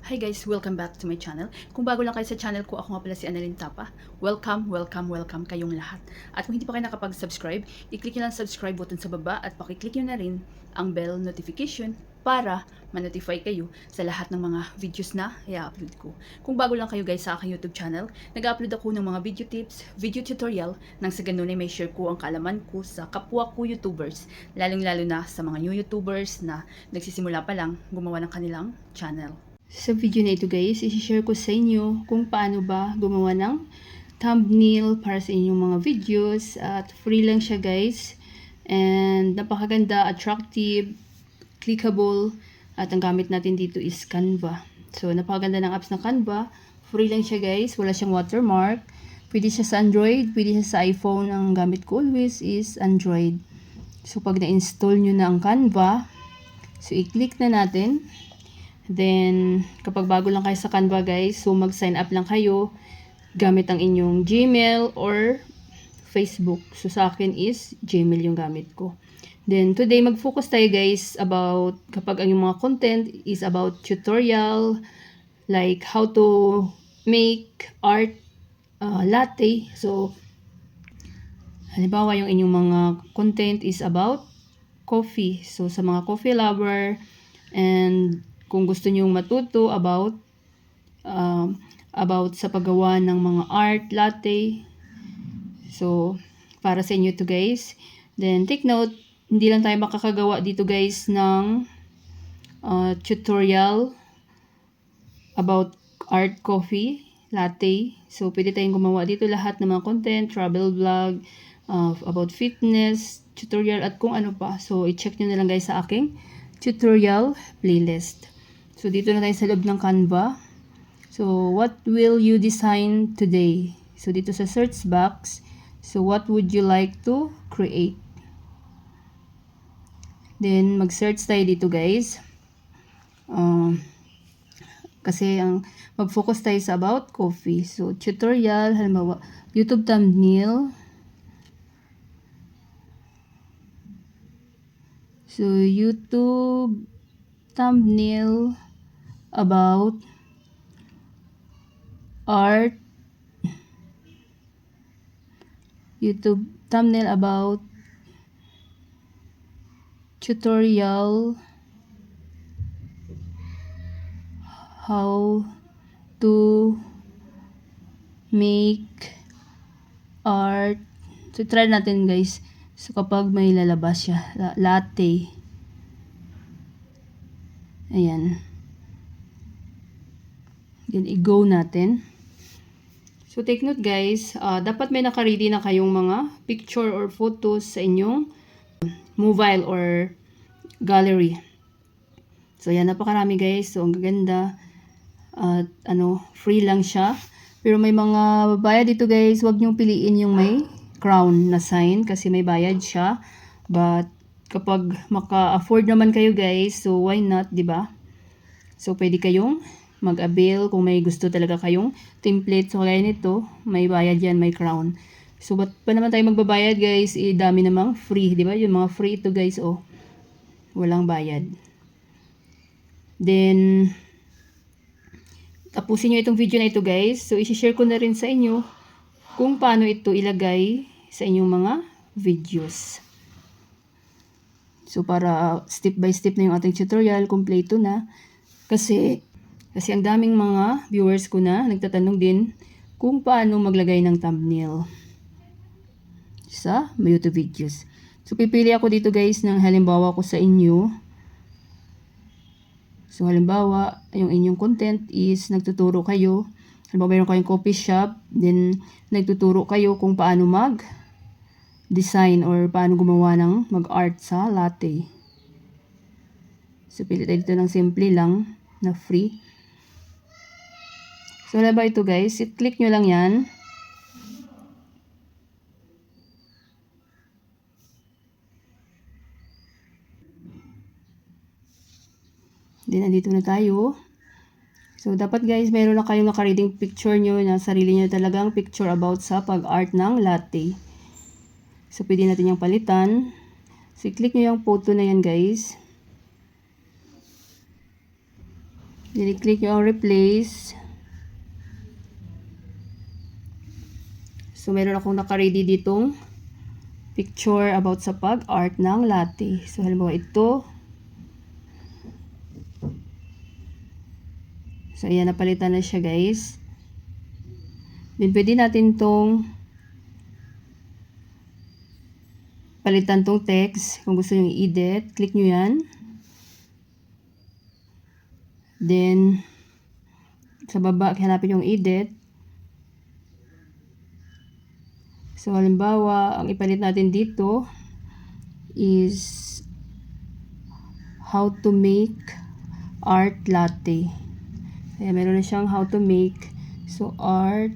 Hi guys! Welcome back to my channel. Kung bago lang kayo sa channel ko, ako nga pala si Annalyn Tapa. Welcome, welcome, welcome kayong lahat. At kung hindi pa kayo nakapag-subscribe, i-click nyo lang subscribe button sa baba at pakiclick nyo na rin ang bell notification para ma-notify kayo sa lahat ng mga videos na i-upload ko. Kung bago lang kayo guys sa aking YouTube channel, nag-upload ako ng mga video tips, video tutorial, nang sa ganun ay may share ko ang kaalaman ko sa kapwa ko YouTubers, lalong-lalo na sa mga new YouTubers na nagsisimula pa lang gumawa ng kanilang channel. Sa video na ito guys, i-share ko sa inyo kung paano ba gumawa ng thumbnail para sa inyong mga videos. At free lang siya guys. And napakaganda, attractive, clickable. At ang gamit natin dito is Canva. So napakaganda ng apps na Canva. Free lang siya guys, wala siyang watermark. Pwede siya sa Android, pwede siya sa iPhone. Ang gamit ko always is Android. So pag na-install nyo na ang Canva, so i-click na natin. Then, kapag bago lang kayo sa Canva guys, so mag-sign up lang kayo gamit ang inyong Gmail or Facebook. So sa akin is Gmail yung gamit ko. Then, today mag-focus tayo guys about kapag ang yung mga content is about tutorial, like how to make art latte. So, halimbawa yung inyong mga content is about coffee. So, sa mga coffee lover and kung gusto nyong matuto about sa paggawa ng mga art latte. So, para sa inyo to guys. Then, take note, hindi lang tayo makakagawa dito guys ng tutorial about art coffee latte. So, pwede tayong gumawa dito lahat ng mga content, travel vlog, about fitness, tutorial, at kung ano pa. So, i-check nyo na lang guys sa aking tutorial playlist. So, dito na tayo sa loob ng Canva. So, what will you design today? So, dito sa search box, so what would you like to create? Then, mag-search tayo dito guys. Kasi mag-focus tayo sa about coffee. So, tutorial, halimbawa, YouTube thumbnail. So, YouTube thumbnail about art. YouTube thumbnail about tutorial how to make art. So, try natin guys. So, kapag may lalabas siya, latte. Ayan. Then, i-go natin. So, take note guys, dapat may naka-ready na kayong mga picture or photos sa inyong mobile or gallery. So, yan, napakarami guys. So, ang gaganda. At, free lang siya. Pero may mga bayad dito guys. Huwag niyong piliin yung may crown na sign kasi may bayad siya. But, kapag maka-afford naman kayo guys, so why not, diba? So, pwede kayong mag-avail kung may gusto talaga kayong template. So, kaya nito, may bayad yan, may crown. So, ba't pa naman tayo magbabayad guys? Dami namang free, di ba? Yung mga free ito guys, oh. Walang bayad. Then, tapusin nyo itong video na ito guys. So, isi-share ko na rin sa inyo kung paano ito ilagay sa inyong mga videos. So, para step by step na yung ating tutorial, kompleto na. Kasi ang daming mga viewers ko na nagtatanong din kung paano maglagay ng thumbnail sa YouTube videos. So, pipili ako dito guys ng halimbawa ko sa inyo. So, halimbawa, yung inyong content is nagtuturo kayo. Halimbawa, mayroon kayong coffee shop. Then, nagtuturo kayo kung paano mag-design or paano gumawa ng mag-art sa latte. So, pili tayo dito ng simple lang na free. So, halimbawa ito guys, i-click nyo lang yan. Then, nandito na tayo. So, dapat guys, mayroon na kayong naka-reading picture nyo na sarili nyo talagang picture about sa pag-art ng latte. So, pwede natin yung palitan. So, i-click nyo yung photo na yan guys. Then i-click nyo ang replace. So meron akong naka-ready ditong picture about sa pag-art ng latte. So halimbawa ito. So ayan, napalitan na siya guys. Then pwede natin tong palitan tong text. Kung gusto nyo i-edit, click nyo yan. Then, sa baba, hanapin yung edit. So, halimbawa, ang ipalit natin dito is how to make art latte. Ayan, meron na siyang how to make. So, art,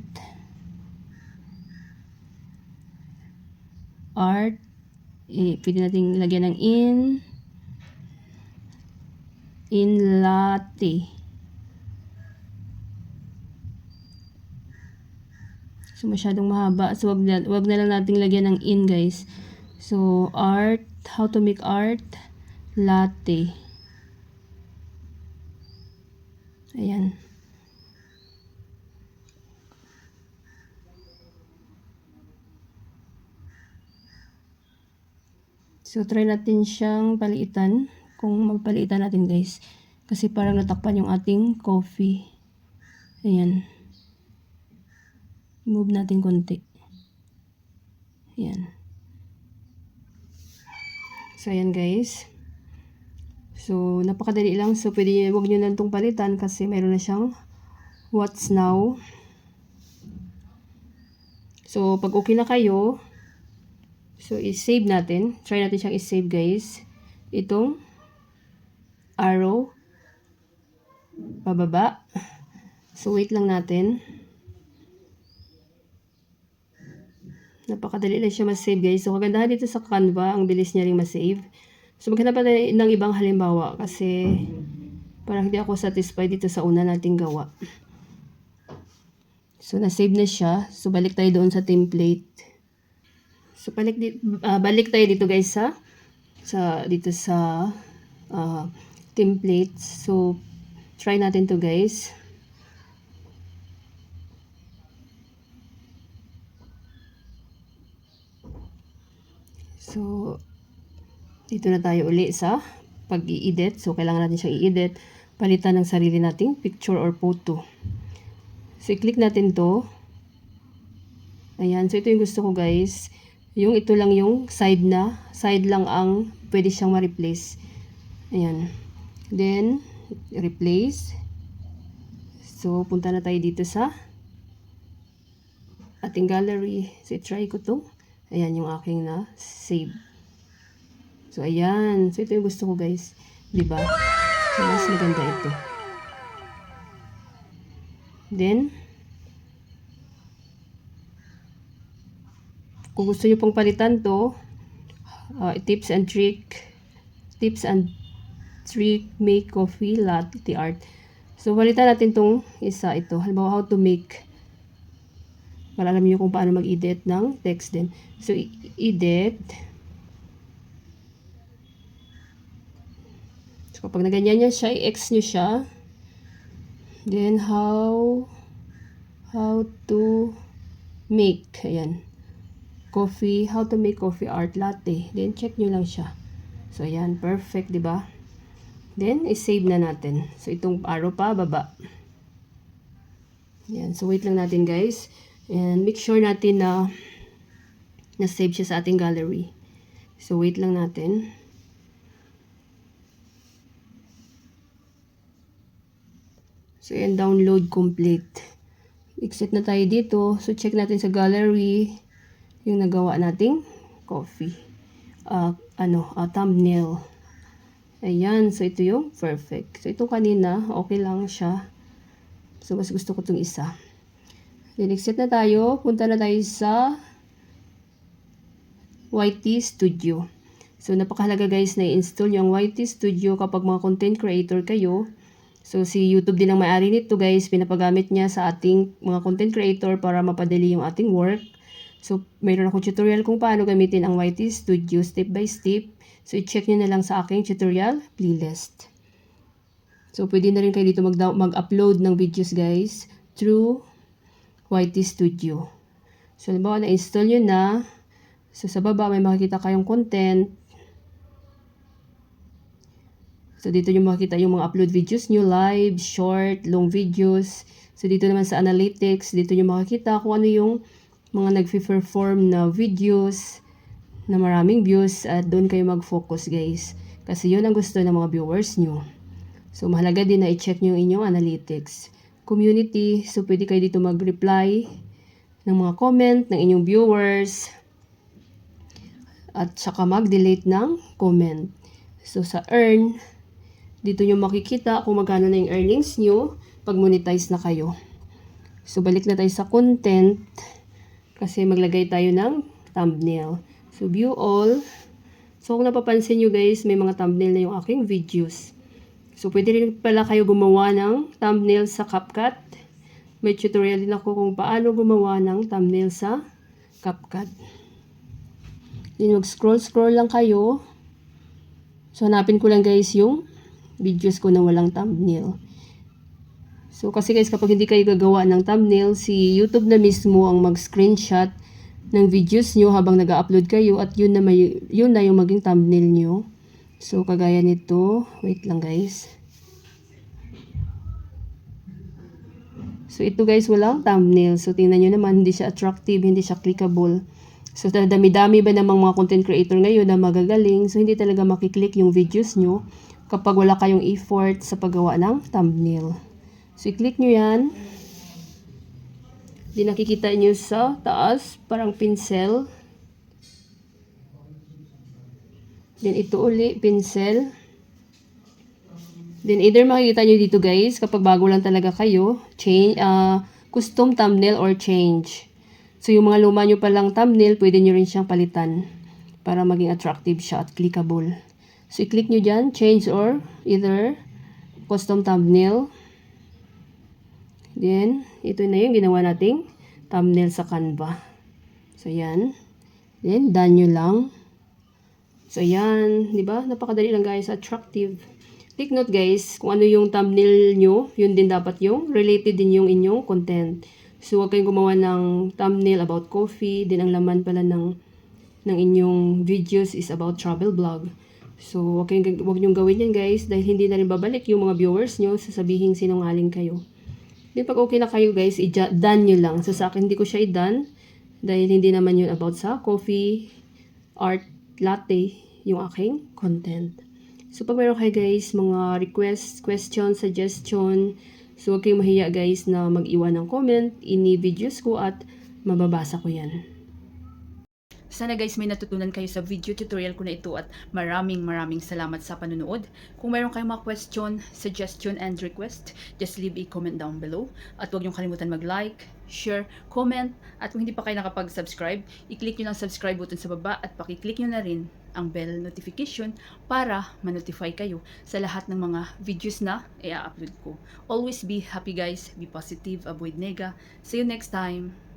pwede natin lagyan ng in latte. So, masyadong mahaba. So, wag na lang nating lagyan ng in, guys. So, art, how to make art latte. Ayan. So, try natin siyang palitan. Kung magpalitan natin, guys. Kasi parang natakpan yung ating coffee. Ayan. Move natin konti. Ayan. So, ayan guys. So, napakadali lang. So, pwede, wag nyo na itong palitan kasi meron na siyang what's now. So, pag okay na kayo, so, i-save natin. Try natin siyang i-save guys. Itong arrow. Pababa. So, wait lang natin. Napakadali lang siya ma-save guys. So, kagandahan dito sa Canva, ang bilis niya ring ma-save. So, maghanap natin ng ibang halimbawa kasi parang hindi ako satisfied dito sa una nating gawa. So, na-save na siya. So, balik tayo doon sa template. So, balik tayo dito guys dito sa template. So, try natin to guys. So, dito na tayo uli sa pag-i-edit. So, kailangan natin siyang i-edit. Palitan ng sarili nating picture or photo. So, i-click natin to. Ayan. So, ito yung gusto ko guys. Yung ito lang yung side lang ang pwede siyang ma-replace. Ayan. Then, replace. So, punta na tayo dito sa ating gallery. So, i-try ko to. Ayan yung aking na-save. So, ayan. So, ito yung gusto ko, guys. Diba? So, mas maganda ito. Then, kung gusto nyo pong palitan to, tips and trick make coffee latte art. So, palitan natin tong isa ito. Halimbawa, how to make. Para alam niyo kung paano mag-edit ng text din. So, edit. So, kapag naganyan niya siya, i-X nyo siya. Then, how to make. Ayan. Coffee. How to make coffee art latte. Then, check nyo lang siya. So, ayan. Perfect, diba? Then, i-save na natin. So, itong arrow pa, baba. Ayan. So, wait lang natin, guys. And make sure natin na na-save siya sa ating gallery. So, wait lang natin. So, yan, download complete. Exit na tayo dito. So, check natin sa gallery yung nagawa nating coffee. Thumbnail. Ayan. So, ito yung perfect. So, ito kanina, okay lang siya. So, mas gusto ko itong isa. Then, exit na tayo. Punta na tayo sa YT Studio. So, napakahalaga guys na i-install yung YT Studio kapag mga content creator kayo. So, si YouTube din ang may-ari nito guys. Pinapagamit niya sa ating mga content creator para mapadali yung ating work. So, mayroon akong tutorial kung paano gamitin ang YT Studio step by step. So, i-check nyo na lang sa aking tutorial playlist. So, pwede na rin kayo dito mag-upload ng videos guys through YT Studio. So, halimbawa na-install nyo na. So, sa baba may makikita kayong content. So, dito nyo makikita yung mga upload videos nyo, live, short, long videos. So, dito naman sa analytics, dito nyo makikita kung ano yung mga nag-perform na videos na maraming views at doon kayo mag-focus guys. Kasi yun ang gusto ng mga viewers nyo. So, mahalaga din na i-check nyo yung inyong analytics. Community, so pwede kayo dito mag-reply ng mga comment ng inyong viewers at saka mag-delete ng comment. So, sa earn, dito nyo makikita kung magkano na yung earnings nyo pag monetize na kayo. So, balik na tayo sa content kasi maglagay tayo ng thumbnail. So, view all. So, kung napapansin nyo guys, may mga thumbnail na yung aking videos. So, pwede rin pala kayo gumawa ng thumbnail sa CapCut. May tutorial din ako kung paano gumawa ng thumbnail sa CapCut. Then, mag-scroll lang kayo. So, hanapin ko lang guys yung videos ko na walang thumbnail. So, kasi guys, kapag hindi kayo gagawa ng thumbnail, si YouTube na mismo ang mag-screenshot ng videos nyo habang nag-upload kayo at yun na yung maging thumbnail nyo. So, kagaya nito. Wait lang guys. So, ito guys, walang thumbnail. So, tingnan nyo naman, hindi siya attractive, hindi siya clickable. So, dami-dami ba namang mga content creator ngayon na magagaling. So, hindi talaga makiklik yung videos nyo kapag wala kayong effort sa paggawa ng thumbnail. So, i-click nyo yan. Di nakikita nyo sa taas, parang pinsel. Then, ito uli, pencil. Then, either makikita nyo dito guys, kapag bago lang talaga kayo, change, custom thumbnail or change. So, yung mga luma nyo palang thumbnail, pwede nyo rin siyang palitan para maging attractive siya at clickable. So, i-click nyo dyan, change or either custom thumbnail. Then, ito na yung ginawa nating thumbnail sa Canva. So, yan. Then, done nyo lang. So, yan. Diba? Napakadali lang guys. Attractive. Take note guys, kung ano yung thumbnail nyo, yun din dapat yung related din yung inyong content. So, huwag kayong gumawa ng thumbnail about coffee. Then, ang laman pala ng inyong videos is about travel vlog. So, huwag nyong gawin yan guys dahil hindi na rin babalik yung mga viewers nyo sasabihin sinungaling kayo. Then, pag okay na kayo guys, i-done nyo lang. So, sa akin, hindi ko siya i-done dahil hindi naman yun about sa coffee, art, latte, yung aking content. So, pag meron kayo guys, mga request, question, suggestion, so huwag kayong mahiya guys na mag-iwan ng comment, ini-videos ko at mababasa ko yan. Sana guys may natutunan kayo sa video tutorial ko na ito at maraming salamat sa panonood. Kung mayroon kayong mga question, suggestion, and request, just leave a comment down below. At huwag niyong kalimutan mag-like, share, comment, at kung hindi pa kayo nakapag-subscribe, i-click nyo lang subscribe button sa baba at pakiclick nyo na rin ang bell notification para ma-notify kayo sa lahat ng mga videos na i-upload ko. Always be happy guys, be positive, avoid nega. See you next time!